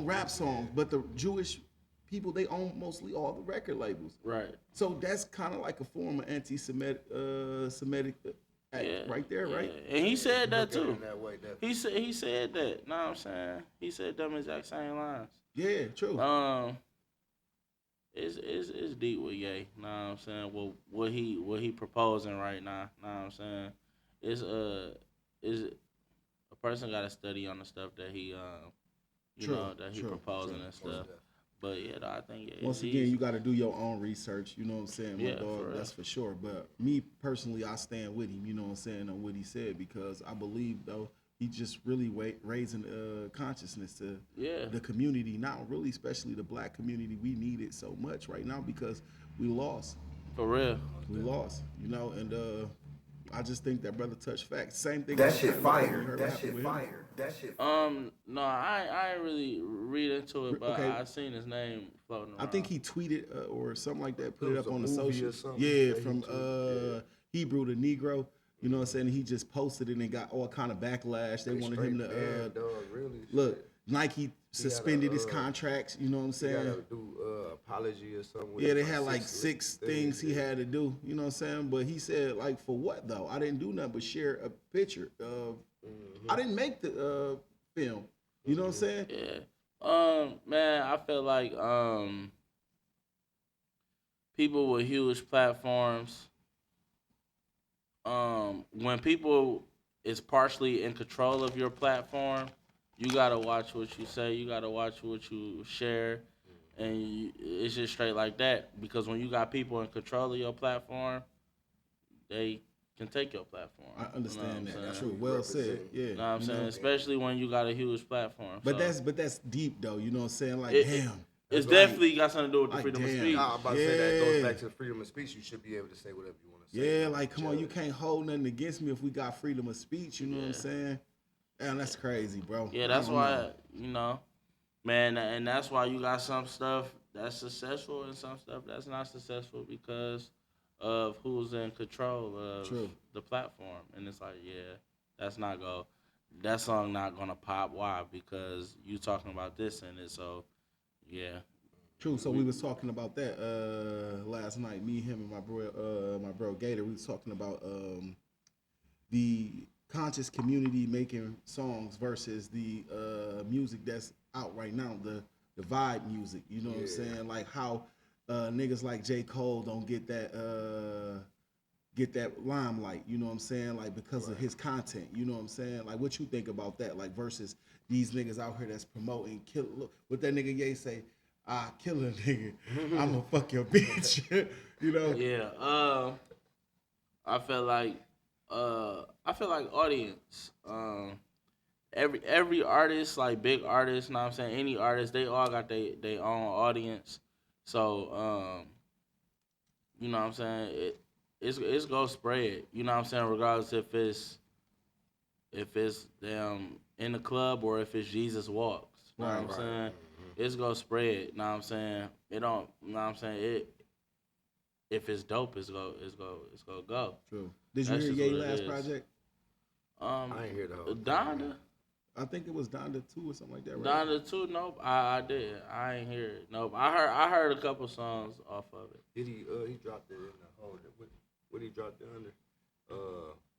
rap songs. But the Jewish people, they own mostly all the record labels. right. So that's kind of like a form of anti-Semitic Semitic act right there, right? Yeah. And he said that Look at it too. in that way, definitely. He said that. Know what I'm saying? He said them exact same lines. Yeah, true. It's deep with Ye. Know what I'm saying? Well, what he proposing right now. Know what I'm saying? Is a person got to study on the stuff that he True, that he true, proposing true. and stuff. But yeah, though, I think it's Once again, easy. you got to do your own research. You know what I'm saying, my Yeah, for dog? real. That's for sure. But me personally, I stand with him. You know what I'm saying, on what he said, because I believe though he just really raising consciousness to the community now, really, especially the black community. We need it so much right now because we lost. For real. We lost. You know, and I just think that brother touched facts. Same thing. That shit you fire. heard That happened shit with him. fire. That shit. No, I ain't really read into it, but Okay. I seen his name floating around. I think he tweeted or something like that, put It it was up a on the movie or social. something Yeah, that he from tweeted, Hebrew to Negro. You know what I'm saying? He just posted it and got all kind of backlash. They wanted him to Straight dog, really. look. Nike suspended his uh, contracts. You know what I'm He saying? gotta do apology or something. with Yeah, it, they had like six things he yeah. had to do. You know what I'm saying? But he said, like, for what though? I didn't do nothing but share a picture of. I didn't make the film. You know what I'm saying? Yeah. Man, I feel like people with huge platforms, when people is partially in control of your platform, you gotta watch what you say. You gotta watch what you share, and it's just straight like that. Because when you got people in control of your platform, they can take your platform. I understand You know what I'm that. saying? True. Well said. Yeah. You know what I'm you saying? know? Especially when you got a huge platform. But So that's deep though. You know what I'm saying? Like, It- damn. it's Like- definitely got something to do with the like, freedom of damn. speech. Nah, I'm about to say that goes Yeah. back to the freedom of speech. You should be able to say whatever you want to say. Yeah, like, come on, you can't hold nothing against me if we got freedom of speech. You know what I'm saying? Man, that's crazy, bro. Yeah, I that's don't why know. man, and that's why you got some stuff that's successful and some stuff that's not successful because of who's in control of True. the platform. And it's like, yeah, that song not gonna pop. Why? Because you talking about this in it. So, yeah, True. So we was talking about that last night. Me, him, and my bro Gator. We was talking about the conscious community making songs versus the music that's out right now. The vibe music. You know what I'm saying? Like how niggas like J. Cole don't get that limelight, you know what I'm saying? Like because of his content, you know what I'm saying? Like what you think about that? Like versus these niggas out here that's promoting kill. Look what that nigga Ye say. Kill a nigga. I'ma fuck your bitch. You know? Yeah. I feel like audience. Every artist, like big artists, you know what I'm saying, any artist, they all got their own audience. So you know what I'm saying, it's gonna spread, you know what I'm saying, regardless if it's them in the club or if it's Jesus Walks. You know what I'm saying? It's gonna spread, you know what I'm saying? It don't, you know what I'm saying, if it's dope, it's gonna go. True. Did you That's hear just Ye what it last is. project? I ain't hear the whole thing. Donda? I think it was Donda 2 or something like that, right? Donda 2? Nope, I did. I ain't hear it. Nope. I heard a couple songs off of it. Did he dropped it in the whole what he dropped it under?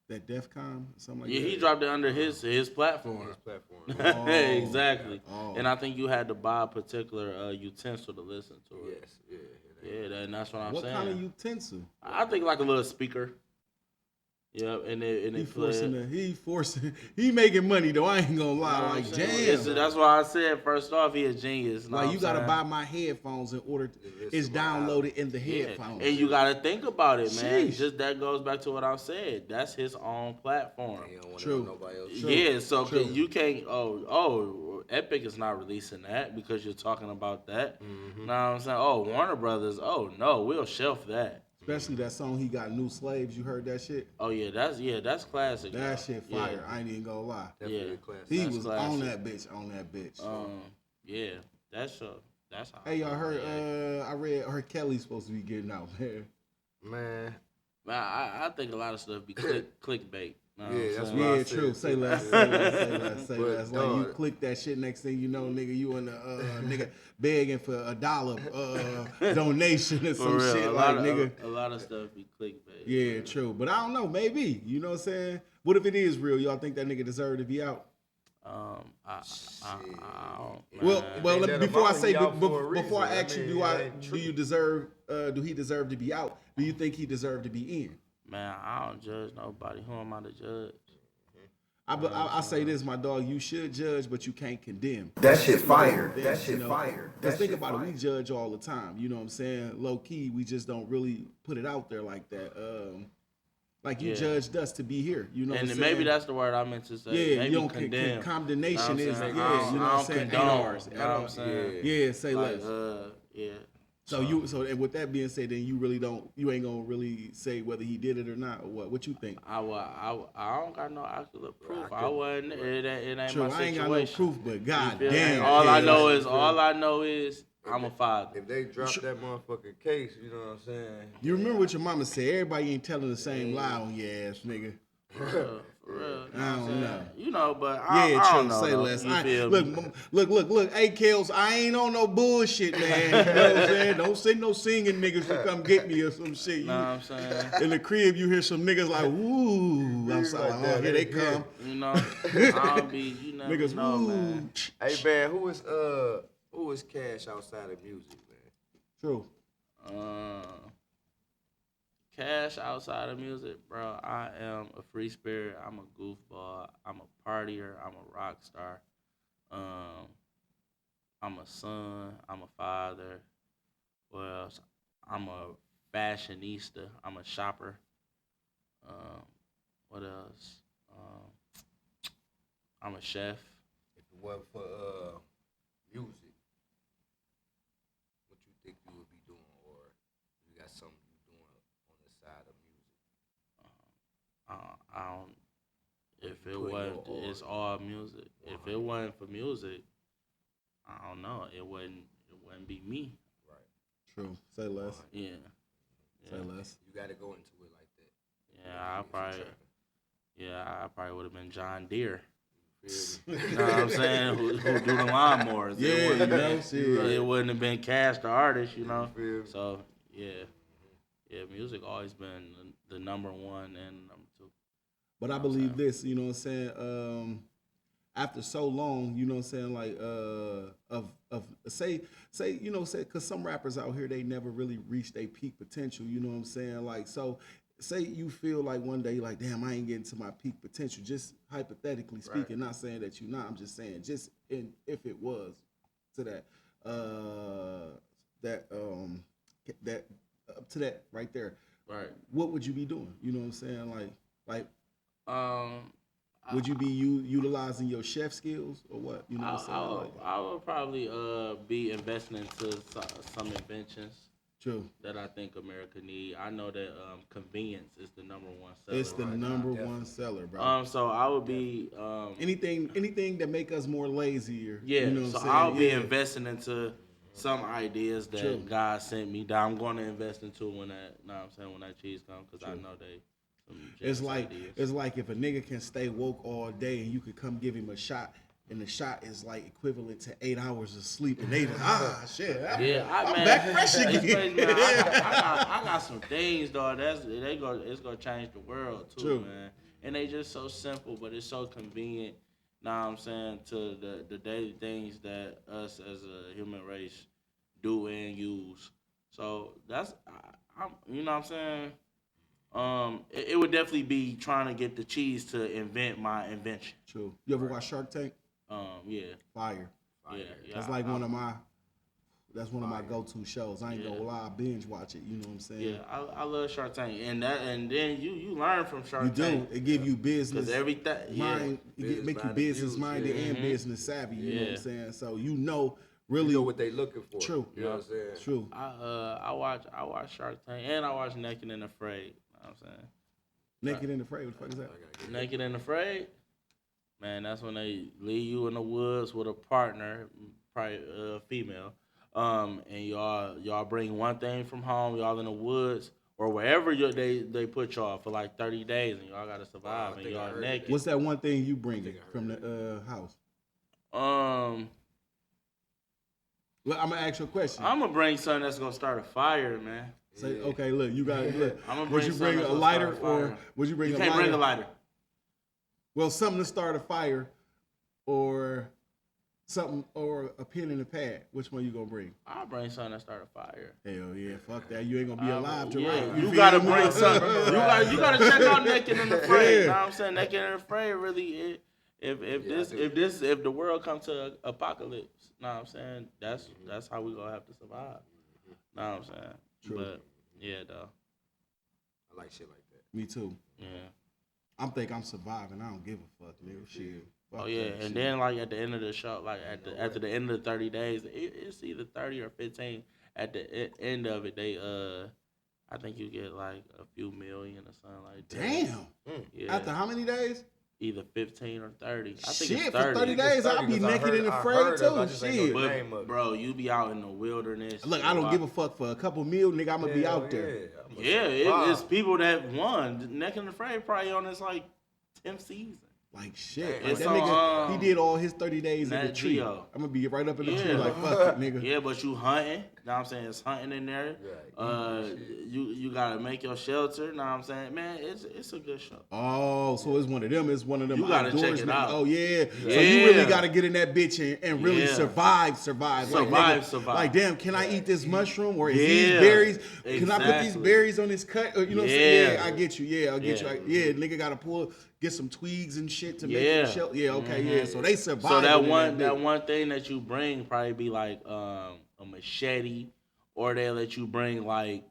That DEFCON, something like Yeah, that. he dropped it under his platform. His platform. Exactly. Oh. And I think you had to buy a particular utensil to listen to it. Yes, Yeah, that's what I'm What saying. kind of utensil? I think like a little speaker. Yep, and He making money though. I ain't gonna lie. You know what Like, I'm saying? damn. That's why I said first off, he a genius. Like you gotta buy my headphones in order it's downloaded in the headphones. And you gotta think about it, man. Sheesh. Just that goes back to what I said. That's his own platform. He don't want True. nobody else. Yeah, so True. you can't. Epic is not releasing that because you're talking about that. Know what I'm saying? Oh, Warner Brothers. Oh no, we'll shelf that. Especially that song he got, New Slaves. You heard that shit? Oh yeah, that's classic. That y'all. shit fire. Yeah. I ain't even gonna lie. Definitely a classic. He That's was classic. on that bitch. Yeah, that's how. Hey, y'all heard? I read R. Kelly's supposed to be getting out, man. Man. Man, I think a lot of stuff be clickbait. Know what I'm Yeah, that's saying? what I Yeah, said. true. Say less. Say But, less. Like you dog. click that shit, next thing you know, nigga, you in the nigga begging for $1 donation or For some real, shit, a like lot nigga. of, a lot of stuff be clickbait. Yeah, true. But I don't know. Maybe. You know what I'm saying? What if it is real? Y'all think that nigga deserve to be out? I don't. Well, man. well. They let Before I him out, say, he out for a before I reason. ask I you, mean, that ain't do true. you deserve? Do he deserve to be out? Do you think he deserved to be in? Man, I don't judge nobody. Who am I to judge? I say this, my dog. You should judge, but you can't condemn. That shit fire. Yeah, That shit you know, fire. Let's That think shit about fire. it. We judge all the time. You know what I'm saying? Low key, we just don't really put it out there like that. Like you Yeah. judged us to be here. You know And what I'm maybe saying? that's the word I meant to say. Yeah, maybe you don't condemn. condemnation Know what I'm is saying? yeah. I don't- You know I what I'm don't saying? Ain't condone, ours. you know what I'm saying? Yeah, say Like, less. yeah. So and with that being said, then you ain't gonna really say whether he did it or not or what? What you think? I don't got no actual proof. I wasn't. It ain't True, my situation. I ain't got no proof, but You god feel me? damn. All I yeah. know is I'm a father. If they drop that motherfucking case, you know what I'm saying? You remember what your mama said? Everybody ain't telling the same lie on your ass, nigga. For real. You know what I I'm don't saying? know. You know, but I Yeah, don't true. know. Say though. less. You feel me? Look. Hey, Kels, I ain't on no bullshit, man. You know what I'm saying? Don't send no singing niggas to come get me or some shit. You, Know what I'm saying? in the crib, you hear some niggas like, ooh. I'm sorry, like that. here they Yeah. come. You know, I don't be. You never Niggas, know, ooh. man. Hey man, who is Cash outside of music, man? True. Cash outside of music, bro. I am a free spirit. I'm a goofball. I'm a partier. I'm a rock star. I'm a son. I'm a father. What else? I'm a fashionista. I'm a shopper. What else? I'm a chef. If it wasn't for music, what you think you would be doing, or you got something you doing on the side of music? I don't. If it Putting wasn't, your it's all music. If it wasn't for music, I don't know. It wouldn't be me. Right. True. Say less. Yeah. Say less. You got to go into it like that. Yeah, I probably would have been John Deere. You know what I'm saying? Who do the lawnmowers? Yeah, you know, shit. It wouldn't have been Cash the artist, you know. feel me? So yeah, music always been the number one and number two. But I believe this, you know what I'm saying? After so long, you know what I'm saying, like of say, you know, say, cause some rappers out here, they never really reach their peak potential, you know what I'm saying? Like, so say you feel like one day, like, damn, I ain't getting to my peak potential, just hypothetically speaking, not saying that you're not, I'm just saying, just if it was to that, up to that right there, Right. what would you be doing? You know what I'm saying? Like, Um, would you be utilizing your chef skills or what? You know what I'm saying? I would probably be investing into some inventions True. that I think America need. I know that convenience is the number one seller. It's the right number now. one seller, bro. So I would be Anything that make us more lazier. yeah. You know what So I'm saying? I'll be Yeah. investing into some ideas that True. God sent me that I'm going to invest into when that cheese comes, because I know they. It's like if a nigga can stay woke all day and you could come give him a shot, and the shot is like equivalent to 8 hours of sleep, and they shit. I'm man, back fresh it's again. crazy, man. I got some things, dog. It's gonna change the world too, True. man. And they just so simple, but it's so convenient. Know what I'm saying, to the daily things that us as a human race do and use. So that's I'm you know what I'm saying. It would definitely be trying to get the cheese to invent my invention. True. You ever watch Shark Tank? Yeah. Fire. Yeah. That's like one of my go-to shows. I ain't gonna lie, I binge watch it. You know what I'm saying? Yeah, I love Shark Tank, and then you learn from Shark You Tank. do. It give you business. Because everything, mind, Business make you minded business views, minded yeah. and business savvy. You know what I'm Yeah. saying? So you know really You know what they looking for. True. You know what I'm saying? True. I watch Shark Tank, and I watch Naked and Afraid. You know what I'm saying? Naked and Afraid. What the fuck is that? Naked and Afraid, man, that's when they leave you in the woods with a partner, probably a female, and y'all bring one thing from home, y'all in the woods or wherever they put y'all for like 30 days, and y'all gotta survive, and think I y'all heard naked. What's that one thing you bring from the house? Well, I'm gonna ask you a question. I'm gonna bring something that's gonna start a fire, man. Say, okay, look, you got look. I'm gonna Would bring you bring something a that's gonna lighter start a or fire. would you bring You a can't lighter? bring a lighter. Well, something to start a fire, or something, or a pen and a pad. Which one you gonna bring? I'll bring something that start a fire. Hell yeah, fuck that. You ain't gonna be alive to Yeah, roll. you feel gotta me? bring something. You gotta check out Naked and Afraid. Yeah. You know what I'm saying? Naked and Afraid really. If the world comes to apocalypse, know what I'm saying? That's how we gonna have to survive. Know what I'm saying? True. But yeah, though. I like shit like that. Me too. Yeah. I'm surviving. I don't give a fuck, nigga. Shit. Fuck Oh yeah, that and shit. then like at the end of the show, like after the end of the 30 days, it's either 30 or 15. At the end of it, they I think you get like a few million or something like that. Damn. Yeah. After how many days? Either 15 or 30. I think Shit, it's for 30. 30 days, I'll be 'cause I naked heard- and I afraid heard of it, I too. just ain't know Shit. the name of it. Bro, you be out in the wilderness. Look, I don't give a fuck for a couple meal, nigga. I'm gonna be out there. Yeah, it's people that won. Naked and Afraid probably on this like 10th season. Like shit. Damn. Like, that It's nigga, on, he did all his 30 days in Nat the tree. Geo. I'm gonna be right up in the Yeah. tree like fuck it, nigga. Yeah, but you hunting. Know what I'm saying? It's hunting in there. You gotta make your shelter. Know what I'm saying? Man, it's a good show. Oh, so it's one of them. It's one of them You gotta outdoors, check it nigga. out. Oh yeah. So you Yeah. really gotta get in that bitch and really Yeah. survive. Like, nigga, Survive. Like damn, can I eat this mushroom or is Yeah. these berries? Can I put these Exactly. berries on this cut? Or, you know what I'm saying? Yeah. Yeah, I get you. Yeah, I get Yeah. you. Yeah, nigga gotta get some twigs and shit to make Yeah. them shelter. Yeah, okay, yeah. So they survive. So that one thing that you bring probably be like a machete, or they'll let you bring like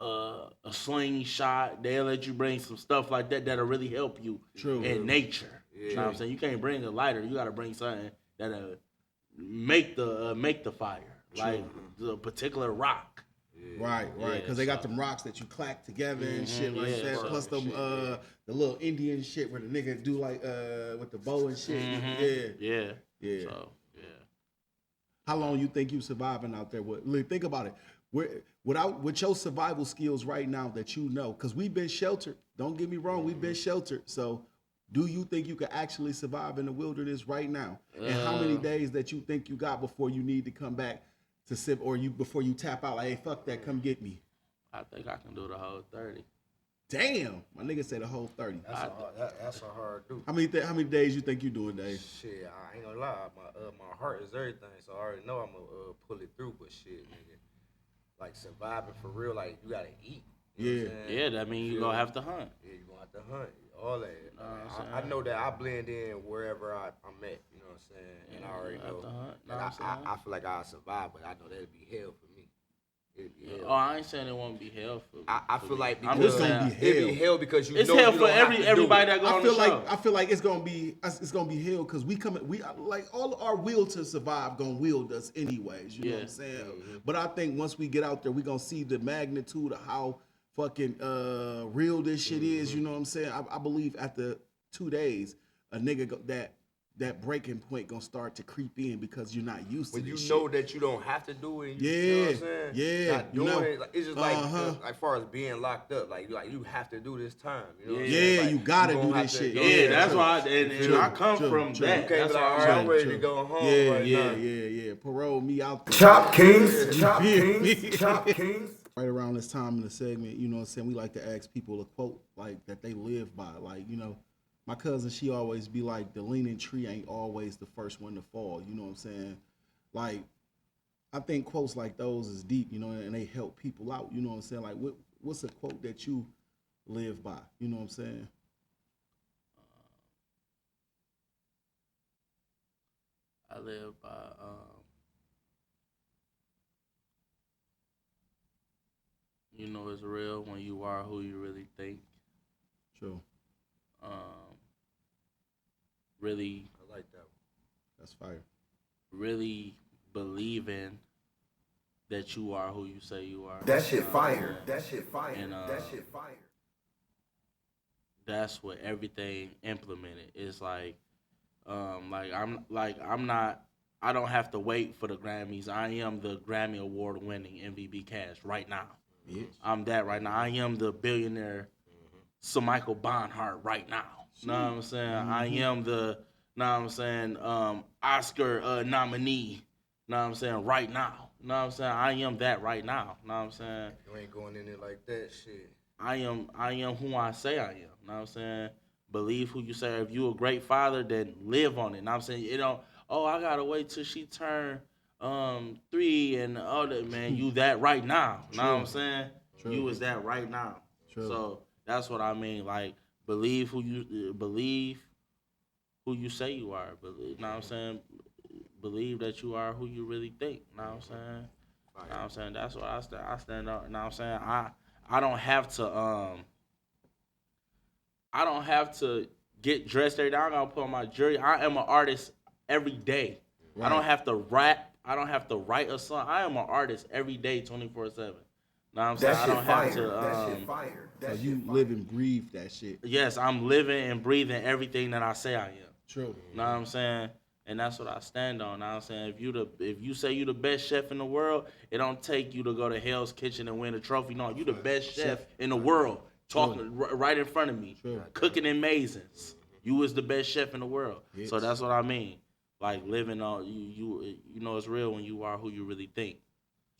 a slingshot. They'll let you bring some stuff like that that'll really help you True. in nature. You know what I'm saying? You can't bring a lighter. You got to bring something that'll make the fire, like the particular rock. Right, Yeah, because they got so- them rocks that you clack together and shit like yeah, that. so- Plus them the little Indian shit where the nigga do like with the bow and shit. Yeah. Yeah. So yeah. How long you think you surviving out there? Look, think about it. With your survival skills right now that you know, because we've been sheltered. Don't get me wrong, we've been sheltered. So Do you think you can actually survive in the wilderness right now? And how many days that you think you got before you need to come back to sip, or before you tap out like, hey, fuck that, come get me? I think I can do the whole 30. Damn, my nigga said the whole 30. That's a hard do. How many days you think you doing, Dave? Shit, I ain't gonna lie. My heart is everything, so I already know I'm gonna pull it through. But shit, nigga, like surviving for real, like you gotta eat. You know what I'm saying? Yeah, that means you gonna have to hunt. Yeah, you gonna have to hunt. All that. I know that I blend in wherever I'm at. You know what I'm saying? And I already know. I feel like I'll survive, but I know that'd be hell for me. It'd be hell. Oh, I ain't saying it won't be hell for me. I feel like I'm because just saying it'd be hell because you it's know hell you for don't have to do everybody it. that go on the show. I feel like it's gonna be hell because we like all our will to survive gonna wield us anyways. You know what I'm saying? Mm-hmm. But I think once we get out there, we gonna see the magnitude of how fucking real this shit is. You know what I'm saying? I believe after 2 days, a nigga that breaking point gonna start to creep in because you're not used to When you this know shit. that you don't have to do it, you know what I'm saying? Yeah, Not doing it. Like, it's just like as far as being locked up, like you have to do this time. You know what I'm saying? Yeah, Like, you gotta gonna do have this to shit. go Yeah, there. that's true. why, and I come from true. that. Okay, That's but why like, I'm ready true. to go home Yeah, right now. Parole me out there. Chop Kings, Chop Kings, Chop Kings. Right around this time in the segment, you know what I'm saying, we like to ask people a quote like that they live by. Like, you know, my cousin, she always be like, the leaning tree ain't always the first one to fall. You know what I'm saying? Like, I think quotes like those is deep, you know, and they help people out. You know what I'm saying? Like, what's a quote that you live by? You know what I'm saying? I live by you know it's real when you are who you really think. True. Really, I like that one. That's fire. really believing that you are who you say you are. That shit fire. That shit fire. And, That shit fire. That's what everything implemented. It's like I'm not. I don't have to wait for the Grammys. I am the Grammy Award winning MVP Cash right now. Bitch. I'm that right now. I am the billionaire Sir Michael Bonhart right now. Know what I'm saying? I am the Oscar nominee. Know what I'm saying? Right now. Know what I'm saying? I am that right now. Know what I'm saying? You ain't going in there like that shit. I am who I say I am. Know what I'm saying? Believe who you say. If you a great father, then live on it. Know what I'm saying? You know, oh, I gotta wait till she turn 3 and all that, man. You that right now. Know what I'm saying? True. You is that right now. True. So that's what I mean. Like believe who you say you are. Believe, know what I'm saying? Believe that you are who you really think. Know what I'm saying? Know what I'm saying? That's what I stand up. Know what I'm saying? I don't have to get dressed every day. I gotta put on my jewelry. I am an artist every day. Right. I don't have to rap. I don't have to write a song. I am an artist every day, 24/7. Know what I'm saying? That I shit don't fire. have to. That shit fire. So That you shit fire. live and breathe that shit. Yes, I'm living and breathing everything that I say I am. True. Know what I'm saying? And that's what I stand on. Know what I'm saying? If you say you the best chef in the world, it don't take you to go to Hell's Kitchen and win a trophy. No, you the best chef in the world. Talking right in front of me. True. Cooking in Mazins. You is the best chef in the world. Yes. So that's what I mean. Like living on you know it's real when you are who you really think.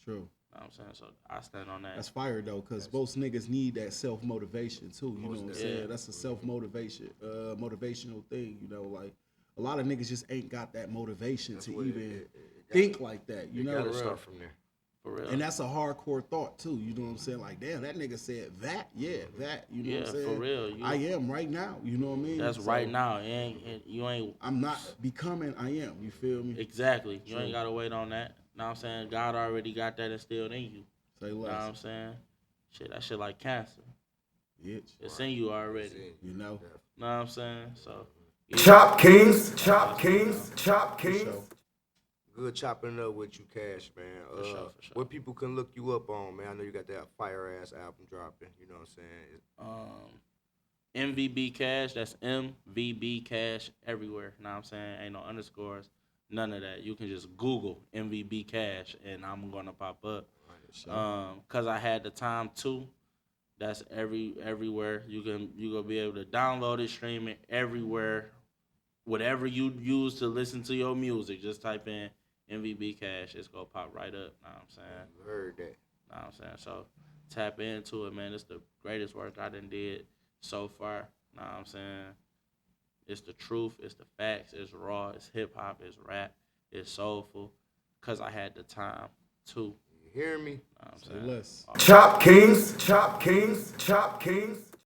True. Know what I'm saying? So I stand on that. That's fire though, because most niggas need that self motivation too. You know what I'm saying? Yeah. That's a self motivation, motivational thing. You know, like a lot of niggas just ain't got that motivation to even think like that. You You know, gotta start from there. For real. and that's a hardcore thought too. You know what I'm saying? Like, damn, that nigga said that. Yeah, that. You know what I'm Yeah, saying? for real. I am right now. You know what I mean? That's So, right now. You ain't I'm not becoming. I am. You feel me? exactly. You ain't gotta wait on that. Know what I'm saying? God already got that instilled in you. Say Know what I'm less. saying? Shit, that shit like cancer. Bitch. It's in you already. You know. Know what I'm saying? So yeah. Chop Kings, Chop Kings, Chop For Kings. sure. Good chopping it up with you, Cash, man. For sure, for sure. What people can look you up on, man? I know you got that fire ass album dropping. You know what I'm saying? MVB Cash, that's MVB Cash everywhere. Know what I'm saying? Ain't no underscores, none of that. You can just Google MVB Cash and I'm gonna pop up. Cause I had the time too. That's everywhere. You gonna be able to download it, stream it everywhere. Whatever you use to listen to your music, just type in MVB Cash. It's gonna pop right up. Know what I'm saying? You heard that. Know what I'm saying? So tap into it, man. It's the greatest work I done did so far. Know what I'm saying? It's the truth. It's the facts. It's raw. It's hip hop. It's rap. It's soulful. Cause I had the time too. You hear me? Know what I'm Say saying? less. Chop Kings, chop Kings, chop Kings.